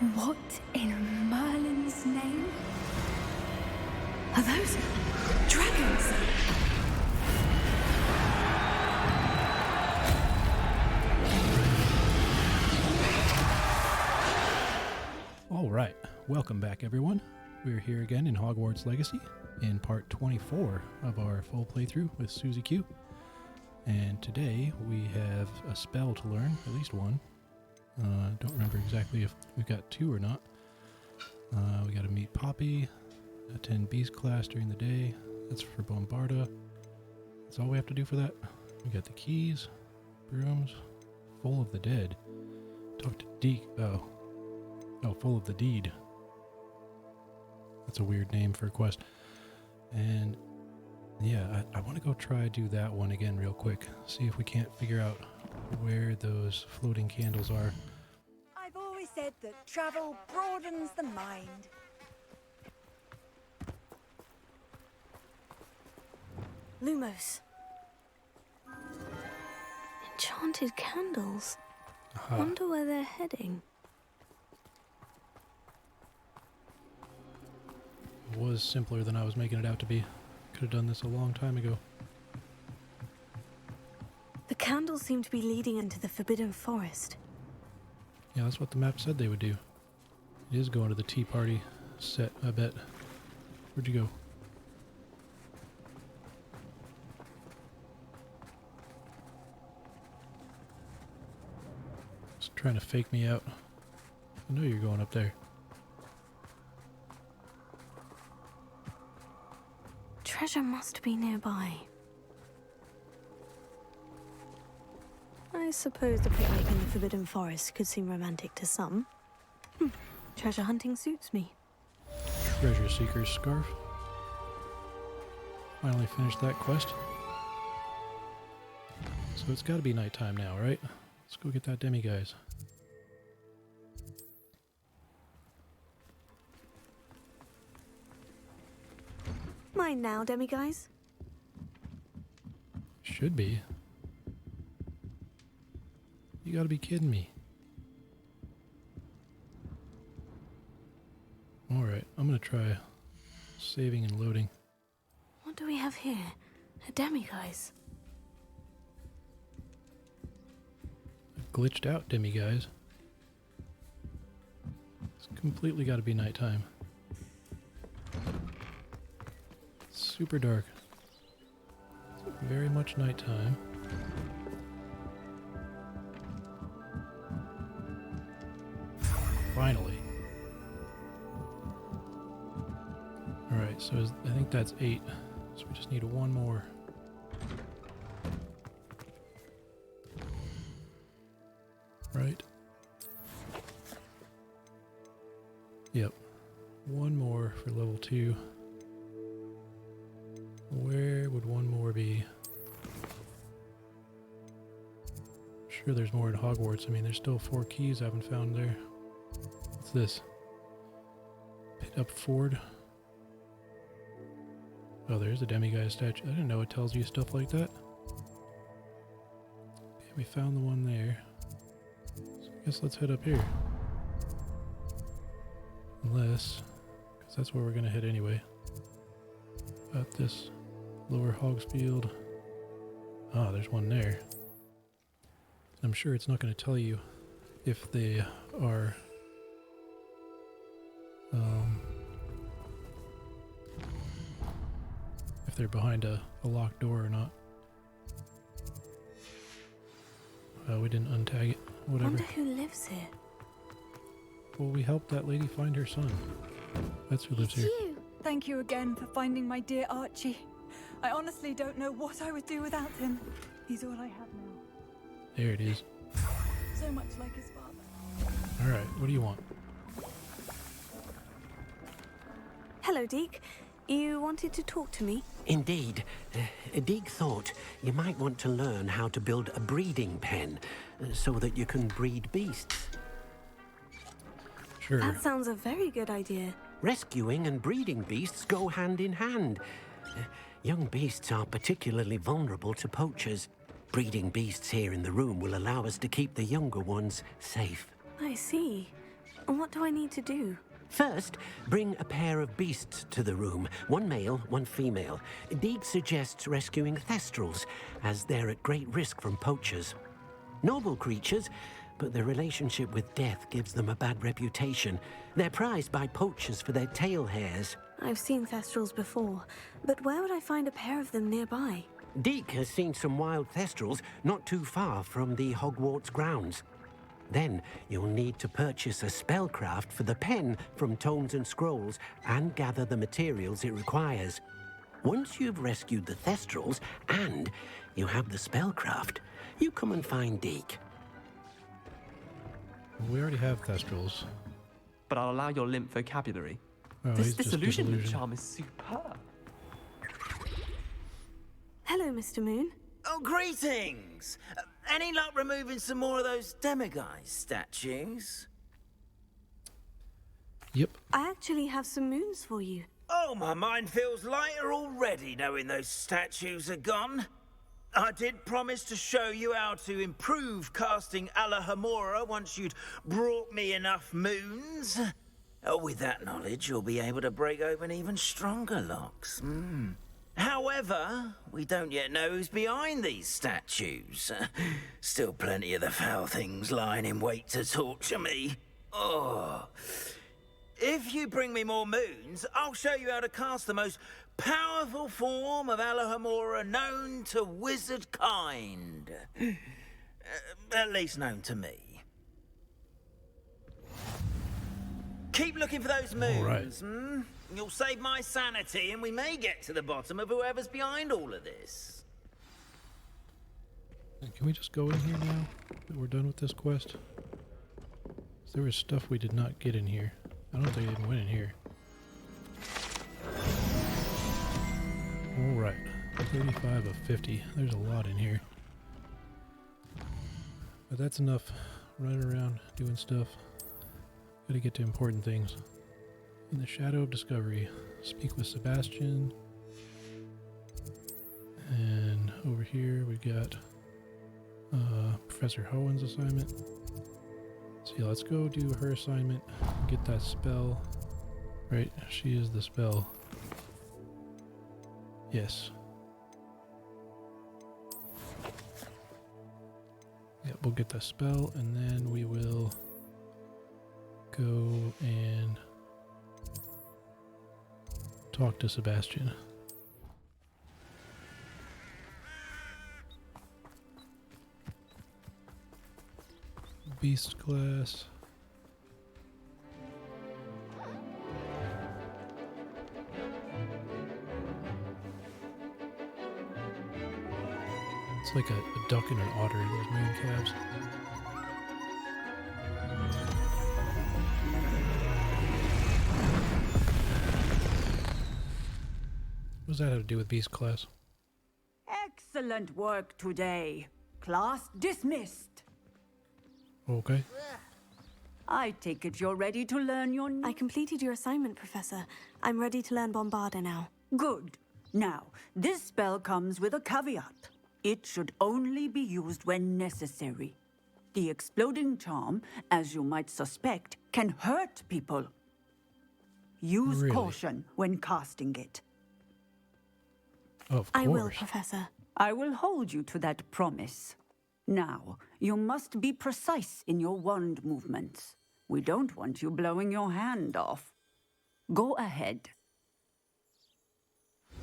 What in Merlin's name? Are those dragons? All right, welcome back everyone. We're here again in Hogwarts Legacy in part 24 of our full playthrough with Susie Q. And today we have a spell to learn, at least one. Don't remember exactly if we've got two or not. We got to meet Poppy, attend Beast class during the day. That's for Bombarda. That's all we have to do for that. We got the keys, brooms, full of the dead. Talk to Deke. Oh, full of the deed. That's a weird name for a quest. And yeah, I want to go try do that one again real quick. See if we can't figure out where those floating candles are. I've always said that travel broadens the mind. Lumos. Enchanted candles. Aha. Wonder where they're heading. It was simpler than I was making it out to be. Could have done this a long time ago. The candles seem to be leading into the Forbidden Forest. Yeah, that's what the map said they would do. It is going to the tea party set, I bet. Where'd you go? Just trying to fake me out. I know you're going up there. Treasure must be nearby. I suppose the picnic in the Forbidden Forest could seem romantic to some. Treasure hunting suits me. Treasure Seeker's Scarf. Finally finished that quest. So it's got to be nighttime now, right? Let's go get that demiguise. Mine now, demiguise. Should be. You gotta be kidding me. Alright, I'm gonna try saving and loading. What do we have here? A demiguise. I've glitched out demiguise. It's completely gotta be nighttime. Super dark. It's very much nighttime. Finally. Alright, so I think that's 8. So we just need one more. Right? Yep. One more for level 2. Where would one more be? Sure, there's more in Hogwarts. I mean, there's still 4 keys I haven't found there. What's this? Pit up Ford. Oh, there's a demiguise statue. I didn't know it tells you stuff like that. Okay, we found the one there. So I guess let's head up here. Unless, because that's where we're going to head anyway. About this lower Hogsfield. Ah, there's one there. I'm sure it's not going to tell you if they are if they're behind a locked door or not. We didn't untag it. Whatever. Wonder who lives here. Well, we helped that lady find her son. That's who lives here. You. Thank you again for finding my dear Archie. I honestly don't know what I would do without him. He's all I have now. There it is. So much like his father. Alright, what do you want? Hello, Deke. You wanted to talk to me? Indeed. Deke thought you might want to learn how to build a breeding pen so that you can breed beasts. Sure. That sounds a very good idea. Rescuing and breeding beasts go hand in hand. Young beasts are particularly vulnerable to poachers. Breeding beasts here in the room will allow us to keep the younger ones safe. I see. And what do I need to do? First, bring a pair of beasts to the room. One male, one female. Deek suggests rescuing thestrals, as they're at great risk from poachers. Noble creatures, but their relationship with death gives them a bad reputation. They're prized by poachers for their tail hairs. I've seen thestrals before, but where would I find a pair of them nearby? Deek has seen some wild thestrals not too far from the Hogwarts grounds. Then you'll need to purchase a spellcraft for the pen from Tomes and Scrolls and gather the materials it requires. Once you've rescued the thestrals and you have the spellcraft, you come and find Deek. We already have thestrals. But I'll allow your limp vocabulary. Oh, This he's just disillusionment disillusioned. charm is superb. Hello, Mr. Moon. Oh, greetings! Any luck removing some more of those demiguise statues? Yep. I actually have some moons for you. Oh, my mind feels lighter already knowing those statues are gone. I did promise to show you how to improve casting Alahamora once you'd brought me enough moons. With that knowledge, you'll be able to break open even stronger locks. However, we don't yet know who's behind these statues. Still plenty of the foul things lying in wait to torture me. Oh. If you bring me more moons, I'll show you how to cast the most powerful form of Alahamora known to wizard kind. At least known to me. Keep looking for those moons, You'll save my sanity, and we may get to the bottom of whoever's behind all of this. Can we just go in here now that we're done with this quest? There was stuff we did not get in here. I don't think I even went in here. Alright. 35 of 50. There's a lot in here. But that's enough running around doing stuff. Gotta get to important things. In the Shadow of Discovery, speak with Sebastian. And over here we got Professor Hohen's assignment. So yeah, let's go do her assignment, get that spell. Right, she is the spell. Yes. Yep, we'll get the spell and then we will go and talk to Sebastian. Beast class. It's like a duck and an otter, those moon calves. What does that have to do with beast class? Excellent work today. Class dismissed. Okay. I take it you're ready to learn your I completed your assignment, Professor. I'm ready to learn Bombarda now. Good. Now, this spell comes with a caveat. It should only be used when necessary. The exploding charm, as you might suspect, can hurt people. Use Really? caution when casting it. Of course. I will, Professor. I will hold you to that promise. Now, you must be precise in your wand movements. We don't want you blowing your hand off. Go ahead.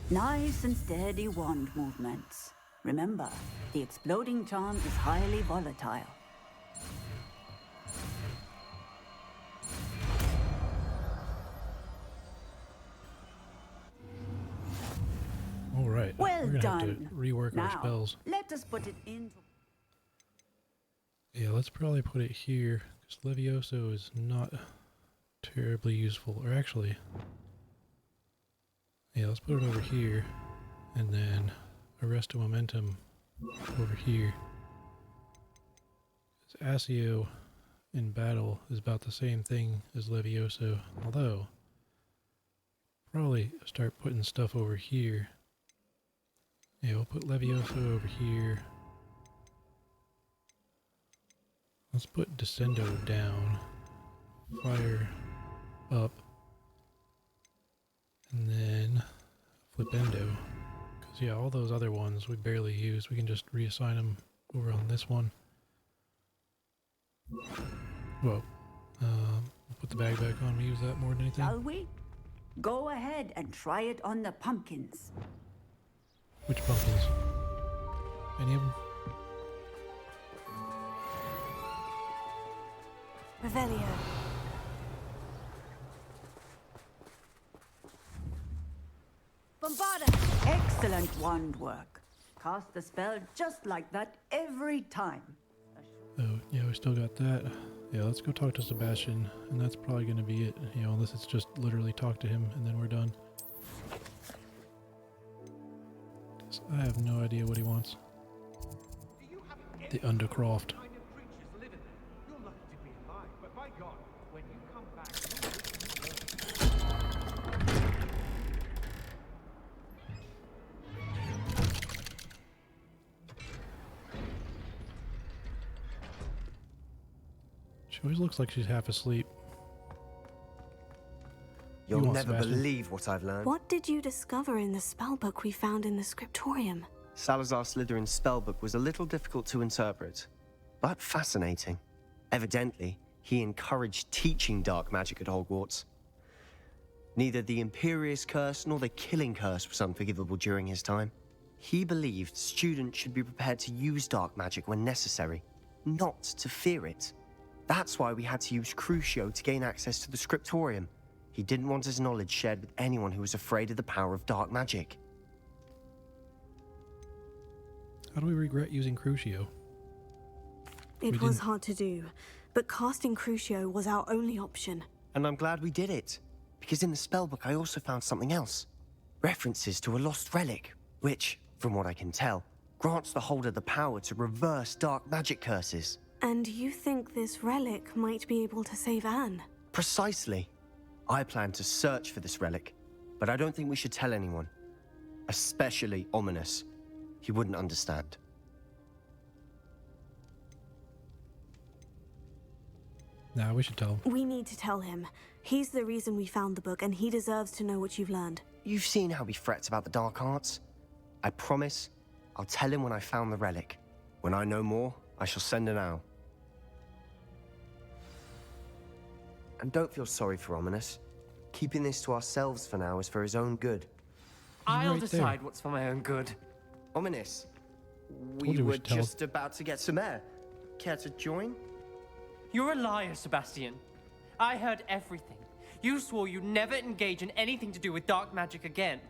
Nice and steady wand movements. Remember, the exploding charm is highly volatile. All right. Well We're gonna done. have to rework our Now, spells. let us put it into... Yeah, let's probably put it here, because Levioso is not terribly useful. Or actually, yeah, let's put it over here, and then Arrest of Momentum over here. Because Accio in battle is about the same thing as Levioso, although probably start putting stuff over here. Yeah, we'll put Levioso over here. Let's put Descendo down fire up, and then flipendo. Because, yeah, all those other ones we barely use. We can just reassign them over on this one. Whoa. Put the bag back on. We use that more than anything. Shall we? Go ahead and try it on the pumpkins. Which pumpkins? Any of them? Revelio. Bombarda. Excellent wand work. Cast the spell just like that every time. Oh, yeah, we still got that. Yeah, let's go talk to Sebastian, and that's probably going to be it, you know, unless it's just literally talk to him, and then we're done. 'Cause I have no idea what he wants. The Undercroft. She always looks like she's half asleep. You'll want, never Sebastian? believe what I've learned. What did you discover in the spellbook we found in the scriptorium? Salazar Slytherin's spellbook was a little difficult to interpret, but fascinating. Evidently, he encouraged teaching dark magic at Hogwarts. Neither the Imperious Curse nor the Killing Curse was unforgivable during his time. He believed students should be prepared to use dark magic when necessary, not to fear it. That's why we had to use Crucio to gain access to the scriptorium. He didn't want his knowledge shared with anyone who was afraid of the power of dark magic. How do we regret using Crucio? It was hard to do, but casting Crucio was our only option. And I'm glad we did it, because in the spellbook I also found something else. References to a lost relic, which, from what I can tell, grants the holder the power to reverse dark magic curses. And you think this relic might be able to save Anne? Precisely. I plan to search for this relic, but I don't think we should tell anyone. Especially Ominous. He wouldn't understand. Nah, we should tell him. We need to tell him. He's the reason we found the book, and he deserves to know what you've learned. You've seen how he frets about the dark arts. I promise I'll tell him when I found the relic. When I know more, I shall send an owl. And don't feel sorry for Ominous. Keeping this to ourselves for now is for his own good. I'll right decide there. what's for my own good. Ominous, Told we you we were should tell. just about to get some air. Care to join? You're a liar, Sebastian. I heard everything. You swore you'd never engage in anything to do with dark magic again.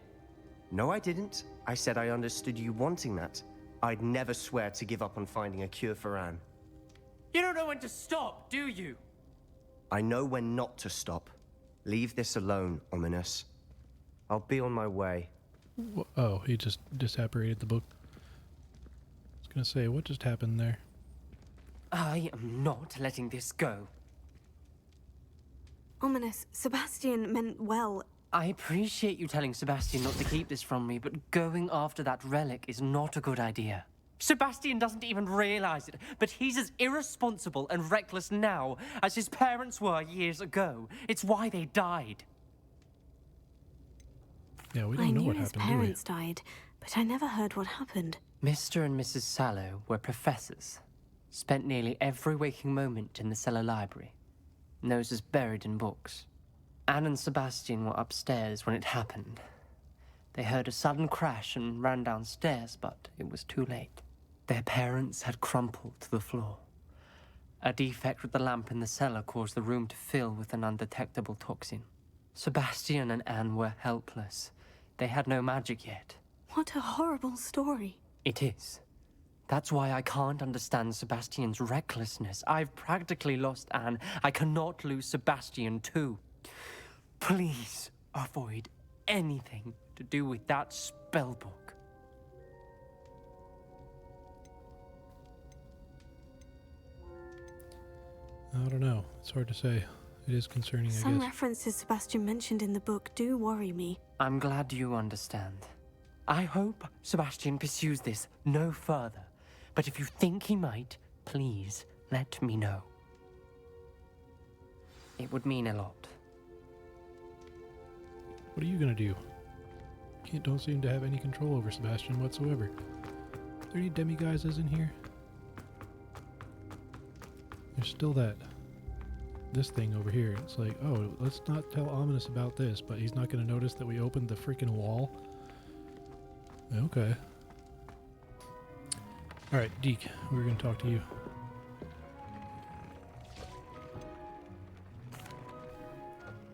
No, I didn't. I said I understood you wanting that. I'd never swear to give up on finding a cure for Anne. You don't know when to stop, do you? I know when not to stop. Leave this alone, Ominous. I'll be on my way. Oh, he just disapparated the book. I was gonna say, what just happened there? I am not letting this go. Ominous, Sebastian meant well. I appreciate you telling Sebastian not to keep this from me, but going after that relic is not a good idea. Sebastian doesn't even realize it, but he's as irresponsible and reckless now as his parents were years ago. It's why they died. Yeah, we I don't know knew what his happened, do we? parents died, but I never heard what happened. Mr. and Mrs. Sallow were professors. Spent nearly every waking moment in the cellar library. Noses buried in books. Anne and Sebastian were upstairs when it happened. They heard a sudden crash and ran downstairs, but it was too late. Their parents had crumpled to the floor. A defect with the lamp in the cellar caused the room to fill with an undetectable toxin. Sebastian and Anne were helpless. They had no magic yet. What a horrible story. It is. That's why I can't understand Sebastian's recklessness. I've practically lost Anne. I cannot lose Sebastian too. Please avoid anything to do with that spellbook. I don't know. It's hard to say. It is concerning, I Some guess. references Sebastian mentioned in the book do worry me. I'm glad you understand. I hope Sebastian pursues this no further. But if you think he might, please let me know. It would mean a lot. What are you gonna do? Don't seem to have any control over Sebastian whatsoever. Are there any demiguises in here? There's still this thing over here. It's like, oh, let's not tell Ominous about this, but he's not gonna notice that we opened the freaking wall. Okay. Alright, Deke, we're gonna talk to you.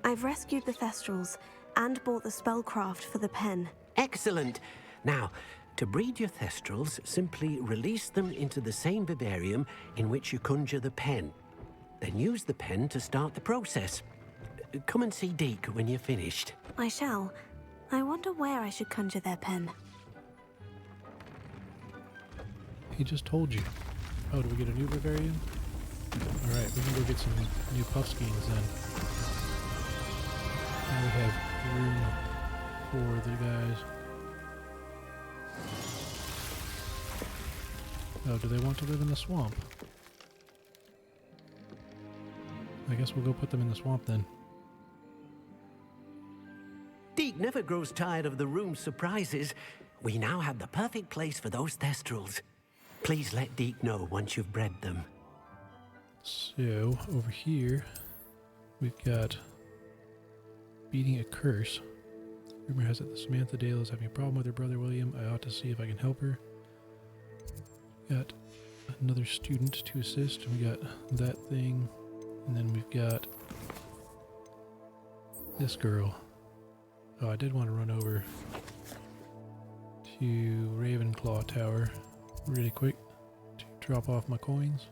I've rescued the Thestrals and bought the spellcraft for the pen. Excellent. Now, to breed your Thestrals, simply release them into the same vivarium in which you conjure the pen. Then use the pen to start the process. Come and see Deke when you're finished. I shall. I wonder where I should conjure their pen. He just told you. Oh, do we get a new vivarium? Alright, we can go get some new puffskeins then. Now we have room for the guys. Oh, do they want to live in the swamp? I guess we'll go put them in the swamp then. Deke never grows tired of the room's surprises. We now have the perfect place for those Thestrals. Please let Deke know once you've bred them. So, over here, we've got beating a curse. Rumor has it that Samantha Dale is having a problem with her brother William. I ought to see if I can help her. Got another student to assist. We got that thing. And then we've got this girl. Oh, I did want to run over to Ravenclaw Tower really quick to drop off my coins.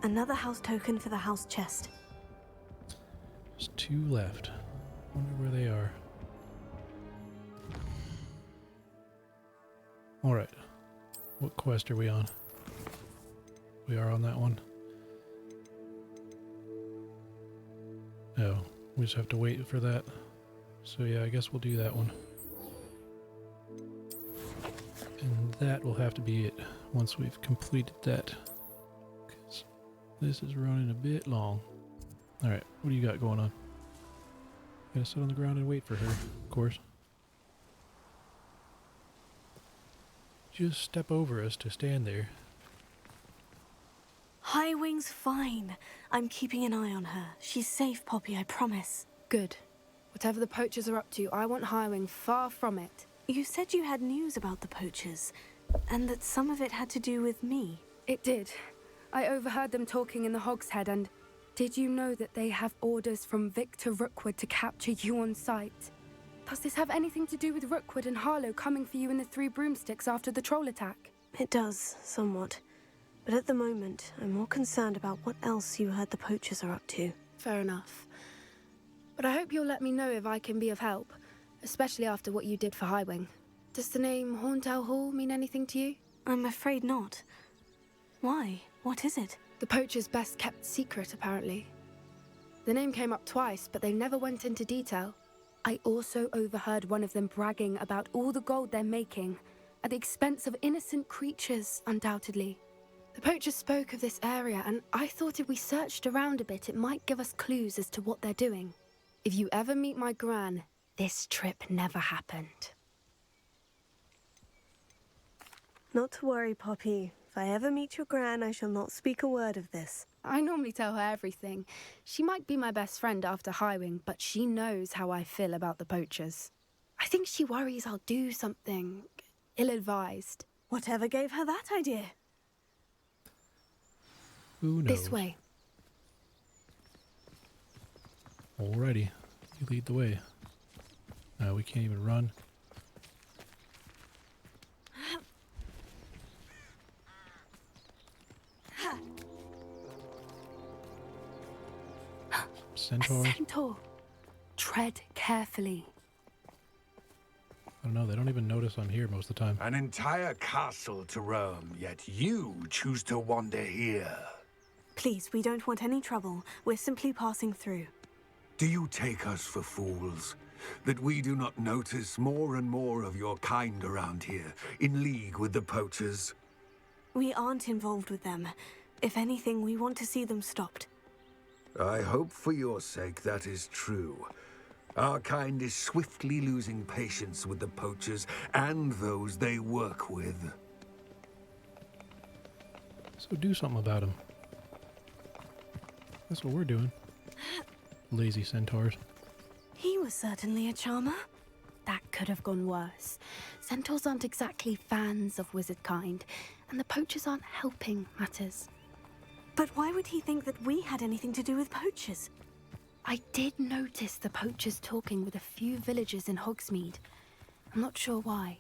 Another house token for the house chest. There's 2 left. Wonder where they are. Alright. What quest are we on? We are on that one. Oh, we just have to wait for that. So yeah, I guess we'll do that one. And that will have to be it once we've completed that. Because this is running a bit long. Alright, what do you got going on? Gotta sit on the ground and wait for her, of course. Just step over us to stand there. Highwing's fine. I'm keeping an eye on her. She's safe, Poppy, I promise. Good. Whatever the poachers are up to, I want Highwing far from it. You said you had news about the poachers, and that some of it had to do with me. It did. I overheard them talking in the Hogshead, and did you know that they have orders from Victor Rookwood to capture you on sight? Does this have anything to do with Rookwood and Harlow coming for you in the 3 broomsticks after the troll attack? It does, somewhat. But at the moment, I'm more concerned about what else you heard the poachers are up to. Fair enough. But I hope you'll let me know if I can be of help, especially after what you did for Highwing. Does the name Horntail Hall mean anything to you? I'm afraid not. Why? What is it? The poachers' best kept secret, apparently. The name came up twice, but they never went into detail. I also overheard one of them bragging about all the gold they're making, at the expense of innocent creatures, undoubtedly. The poachers spoke of this area, and I thought if we searched around a bit, it might give us clues as to what they're doing. If you ever meet my gran, this trip never happened. Not to worry, Poppy. If I ever meet your gran, I shall not speak a word of this. I normally tell her everything. She might be my best friend after Highwing, but she knows how I feel about the poachers. I think she worries I'll do something ill-advised. Whatever gave her that idea? Who knows? This way. Alrighty, you lead the way. We can't even run. Centaur? A centaur. Tread carefully. I don't know, they don't even notice I'm here most of the time. An entire castle to roam, yet you choose to wander here. Please, we don't want any trouble. We're simply passing through. Do you take us for fools? That we do not notice more and more of your kind around here, in league with the poachers? We aren't involved with them. If anything, we want to see them stopped. I hope for your sake that is true. Our kind is swiftly losing patience with the poachers and those they work with. So do something about them. That's what we're doing. Lazy centaurs. He was certainly a charmer. That could have gone worse. Centaurs aren't exactly fans of wizard kind, and the poachers aren't helping matters. But why would he think that we had anything to do with poachers? I did notice the poachers talking with a few villagers in Hogsmeade. I'm not sure why.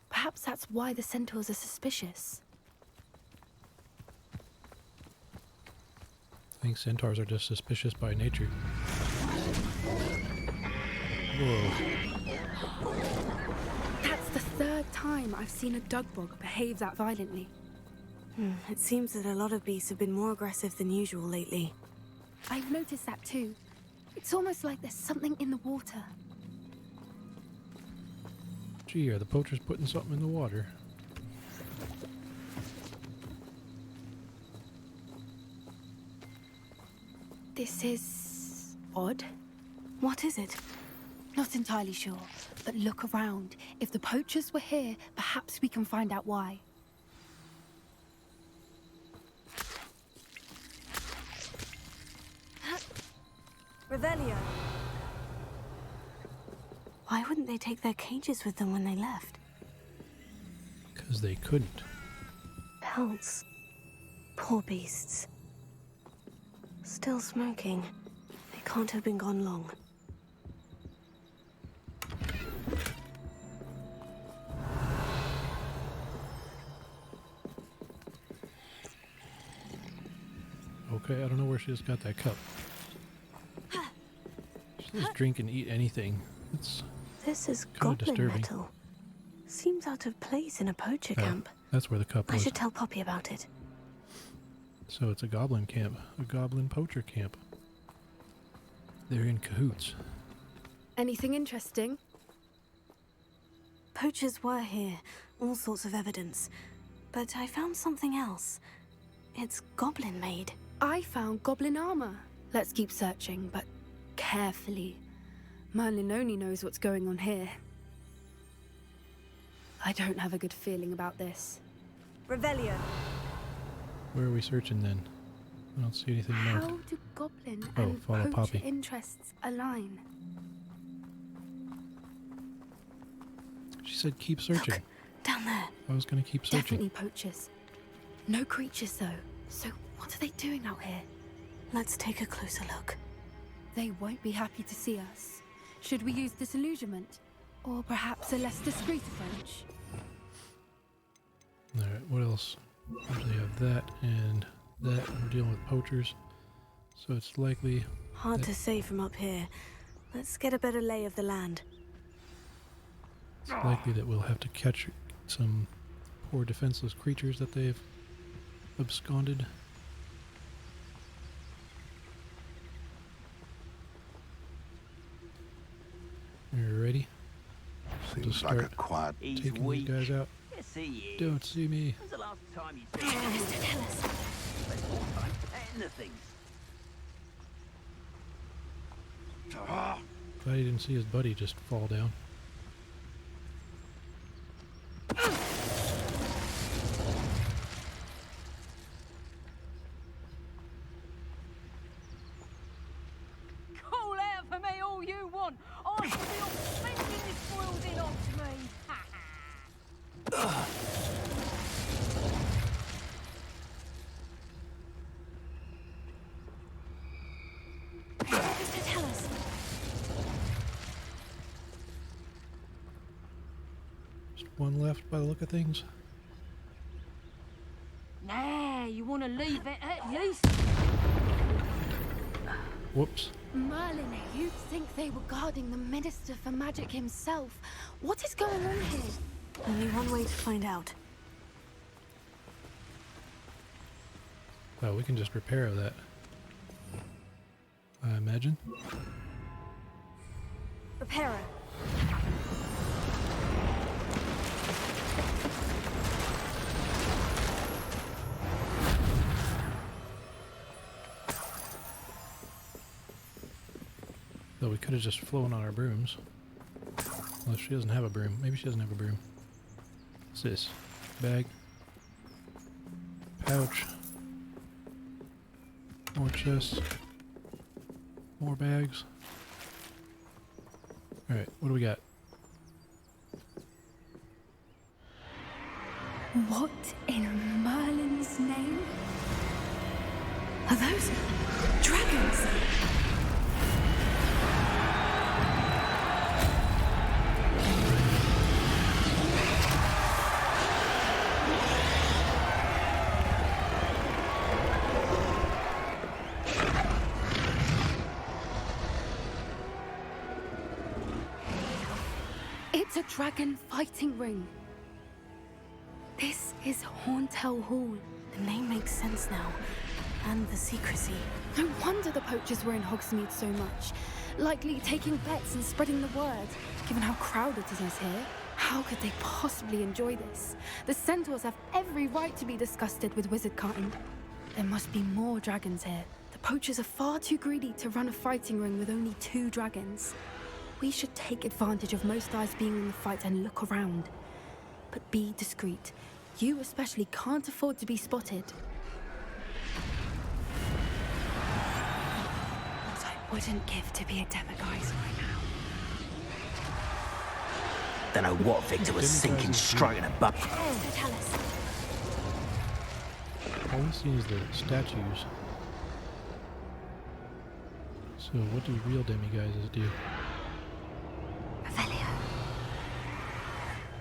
Perhaps that's why the centaurs are suspicious. I think centaurs are just suspicious by nature. Whoa. That's the third time I've seen a dugbog behave that violently. It seems that a lot of beasts have been more aggressive than usual lately. I've noticed that too. It's almost like there's something in the water. Gee, are the poachers putting something in the water? This is odd. What is it? Not entirely sure, but look around. If the poachers were here, perhaps we can find out why. Revelio. Why wouldn't they take their cages with them when they left? Because they couldn't. Pelts. Poor beasts. Still smoking. They can't have been gone long. Okay, I don't know where she just got that cup. She just drink and eat anything. It's This is kinda goblin disturbing. metal. Seems out of place in a poacher Oh, camp. that's where the cup I was. should tell Poppy about it. So it's a goblin camp, a goblin poacher camp. They're in cahoots. Anything interesting? Poachers were here, all sorts of evidence. But I found something else. It's goblin made. I found goblin armor. Let's keep searching, but carefully. Merlin only knows what's going on here. I don't have a good feeling about this. Revelio. Where are we searching then? I don't see anything How marked. do goblin Oh, and follow poacher Poppy. interests align? She said keep searching. Look, down there. I was going to keep searching. Definitely poachers. No creatures though. So what are they doing out here? Let's take a closer look. They won't be happy to see us. Should we use disillusionment? Or perhaps a less discreet approach? Alright, what else? Usually have that and that. We're dealing with poachers. So it's likely... Hard to say from up here. Let's get a better lay of the land. It's likely that we'll have to catch some poor defenseless creatures that they've absconded. You ready? Seems Just like a start quiet. He's taking weak. these guys out. Yes, he is. Don't see me. When's the last time you saw him? Tell us. Spent more time petting the things. Glad he didn't see his buddy just fall down. Call out for me all you want. I shall be on spending this spoils in on to me. Just tell us. Just one left by the look of things. Nah, you want to leave it at least. Whoops. Merlin, you'd think they were guarding the Minister for Magic himself. What is going on here? Only one way to find out. Well, we can just repair that. I imagine. Repairer. So we could have just flown on our brooms. Unless she doesn't have a broom. Maybe she doesn't have a broom. What's this? Bag. Pouch. More chests. More bags. Alright, what do we got? What in Merlin's name? Are those dragons? It's a dragon fighting ring. This is Horntail Hall. The name makes sense now. And the secrecy. No wonder the poachers were in Hogsmeade so much. Likely taking bets and spreading the word. Given how crowded it is here, how could they possibly enjoy this? The centaurs have every right to be disgusted with wizard kind. There must be more dragons here. The poachers are far too greedy to run a fighting ring with only 2 dragons. We should take advantage of most eyes being in the fight and look around. But be discreet. You especially can't afford to be spotted. What I wouldn't give to be a demiguise right now. Don't know what Victor was thinking, striking a buck. Tell us. All we see is the statues. So what do real demiguises do? Revelio.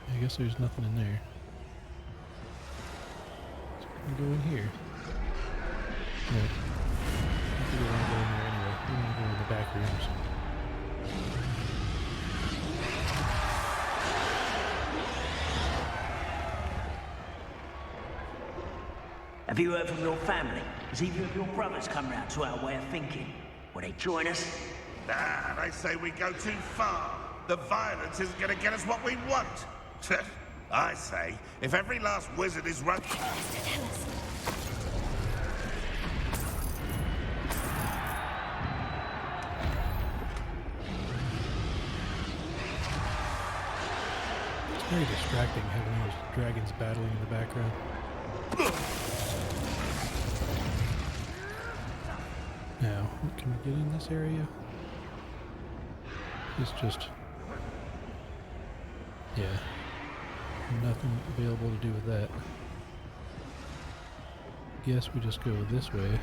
I guess there's nothing in there. So we can go in here. No. I think we want to go in there anyway. We want to go in the back rooms. Have you heard from your family? Has either of your brothers come round to our way of thinking? Will they join us? Nah, they say we go too far. The violence isn't going to get us what we want. I say, if every last wizard is run... Tell us. It's very distracting having those dragons battling in the background. Now, can we get in this area? It's just... yeah. Nothing available to do with that. Guess we just go this way.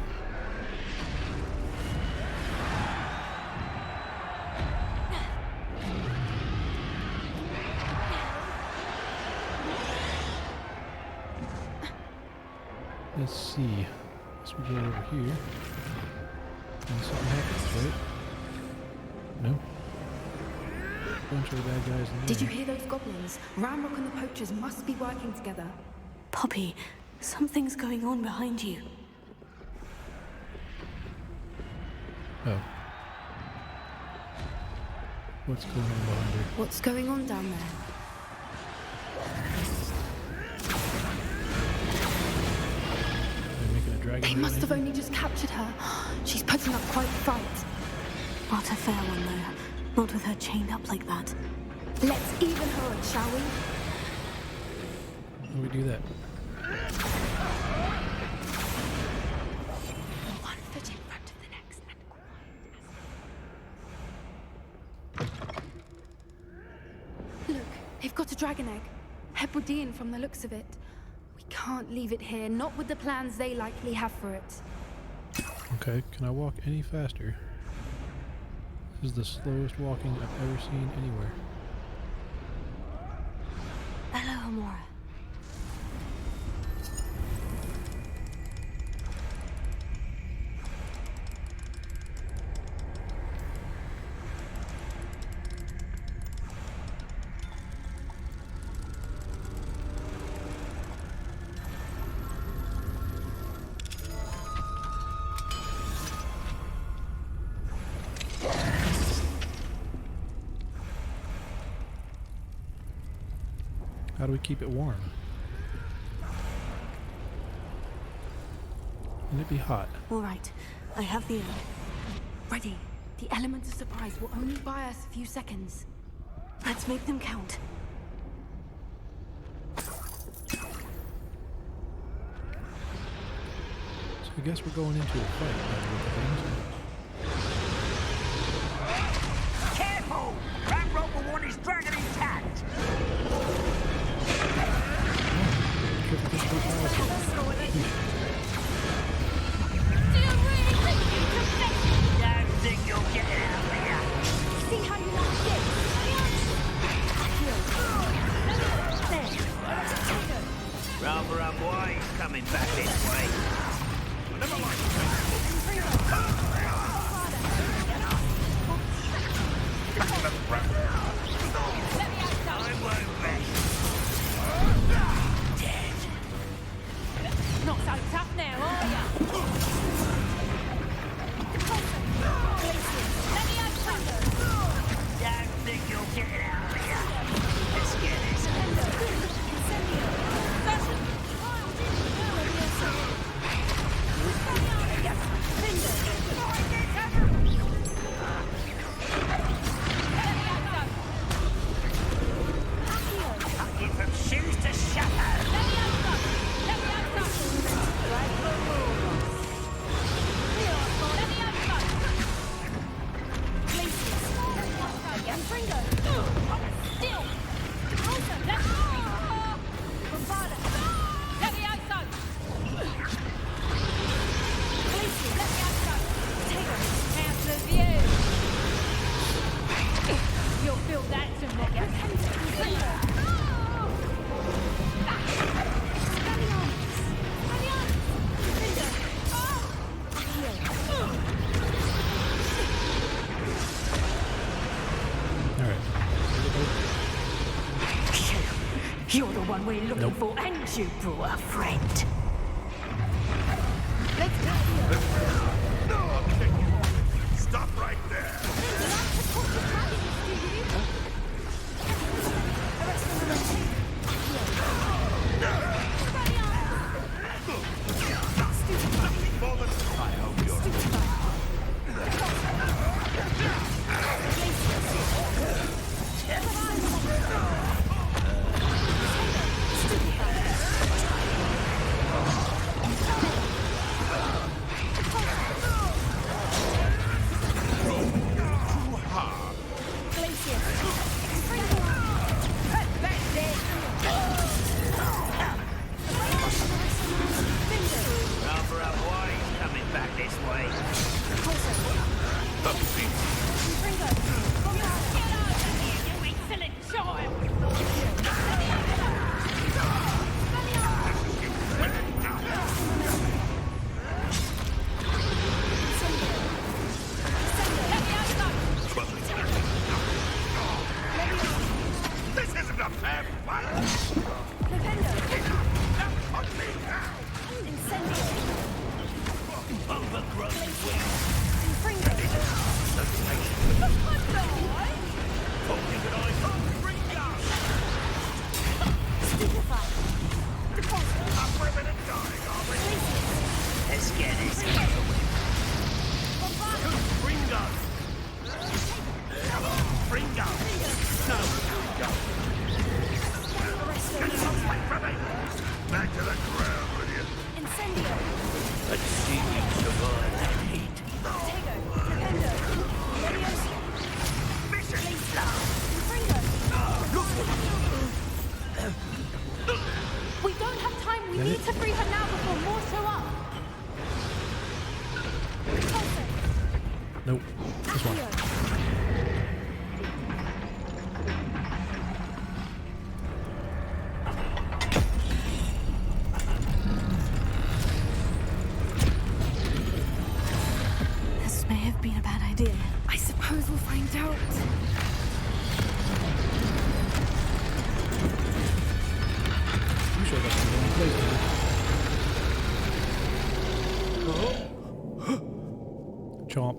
Let's see. Guess we go over here. And something happens, right? No? Bunch of bad guys in there. Did you hear those goblins? Ramrock and the poachers must be working together. Poppy, something's going on behind you. Oh. What's going on behind her? What's going on down there? They're making a dragon. They must have only just captured her. She's putting up quite a fight. Not a fair one, though. Not with her chained up like that. Let's even her up, shall we? How do we do that? One foot in front of the next and... Look, they've got a dragon egg. Hebridean from the looks of it. We can't leave it here, not with the plans they likely have for it. Okay, can I walk any faster? This is the slowest walking I've ever seen anywhere. Alohomora. How do we keep it warm? Can it be hot? All right, I have the egg. Ready. The element of surprise will only buy us a few seconds. Let's make them count. So I guess we're going into a fight by the look of things. Careful! That robber one is dragging intact! Triple difficult fallacy. Don't think you'll get it out of here! See how you like this? Rather unwise coming back this way. Never mind. I won't rest. Dead. Not so tough now, are ya? Don't think you'll get it out of here. Let's get this. Lucky from shoes to shadow. You'll feel that tomorrow. Alright. You're the one we're looking Nope. for, and you brought a friend. Stop right there! I hope you're... Rather unwise coming back this way. You excellent child! This isn't a fair fight! Not me now! Overgrown wings. Talking that I can't bring down. Up for a minute dying, are we? Let's get it. Bring gun! Bring gun! No, bring gun! Get away from me! Back to the ground with you! Let's see you survive that heat. Mission! We don't have time. We need to free her now before more show up. Nope. This one. This may have been a bad idea. I suppose we'll find out. You showed up in the wrong place, dude. Chomp.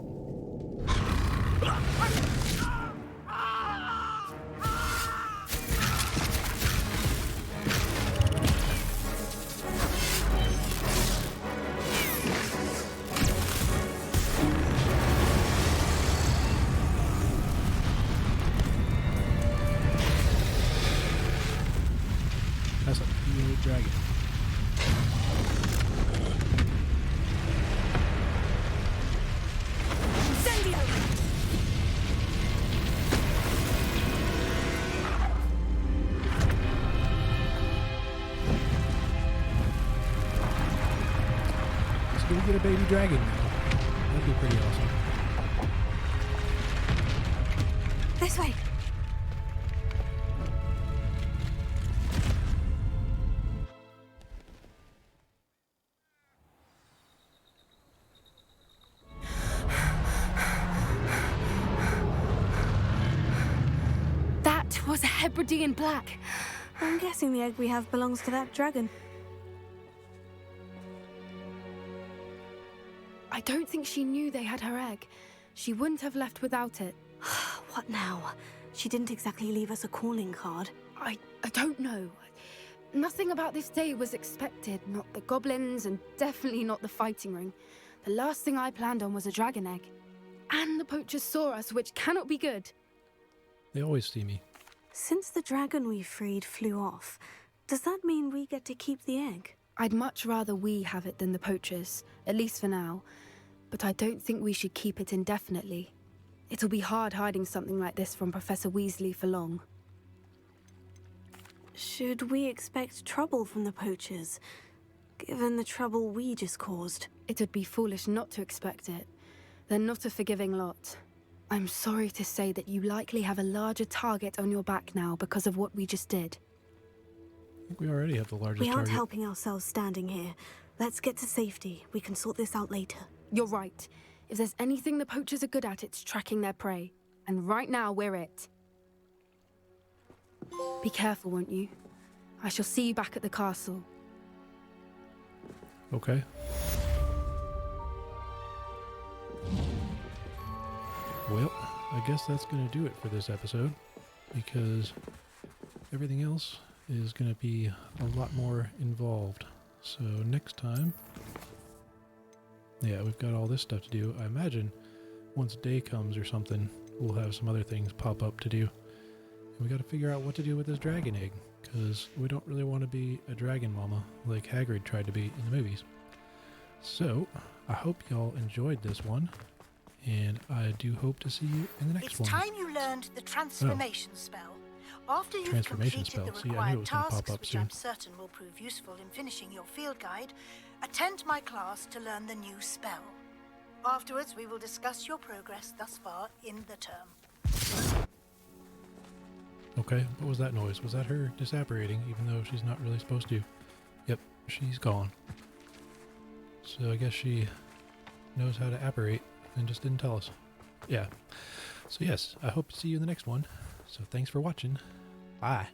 So do we get a baby dragon now? That'd be pretty awesome. This way. That was a Hebridean black. I'm guessing the egg we have belongs to that dragon. I don't think she knew they had her egg. She wouldn't have left without it. What now? She didn't exactly leave us a calling card. I don't know. Nothing about this day was expected. Not the goblins, and definitely not the fighting ring. The last thing I planned on was a dragon egg. And the poachers saw us, which cannot be good. They always see me. Since the dragon we freed flew off, does that mean we get to keep the egg? I'd much rather we have it than the poachers, at least for now. But I don't think we should keep it indefinitely. It'll be hard hiding something like this from Professor Weasley for long. Should we expect trouble from the poachers, given the trouble we just caused? It would be foolish not to expect it. They're not a forgiving lot. I'm sorry to say that you likely have a larger target on your back now because of what we just did. I think we already have the largest We aren't target. helping ourselves standing here. Let's get to safety. We can sort this out later. You're right. If there's anything the poachers are good at, it's tracking their prey. And right now, we're it. Be careful, won't you? I shall see you back at the castle. Okay. Well, I guess that's going to do it for this episode, because everything else is going to be a lot more involved. So next time, yeah, we've got all this stuff to do. I imagine once day comes or something, we'll have some other things pop up to do. And we got to figure out what to do with this dragon egg, because we don't really want to be a dragon mama like Hagrid tried to be in the movies. So, I hope y'all enjoyed this one, and I do hope to see you in the next one. It's time you learned the transformation spell. After you've Transformation completed spell. the See, I knew it required was gonna pop tasks, up which soon. I'm certain will prove useful in finishing your field guide, attend my class to learn the new spell. Afterwards, we will discuss your progress thus far in the term. Okay, what was that noise? Was that her disapparating, even though she's not really supposed to? Yep, she's gone. So I guess she knows how to apparate and just didn't tell us. Yeah. So yes, I hope to see you in the next one. So thanks for watching. Bye.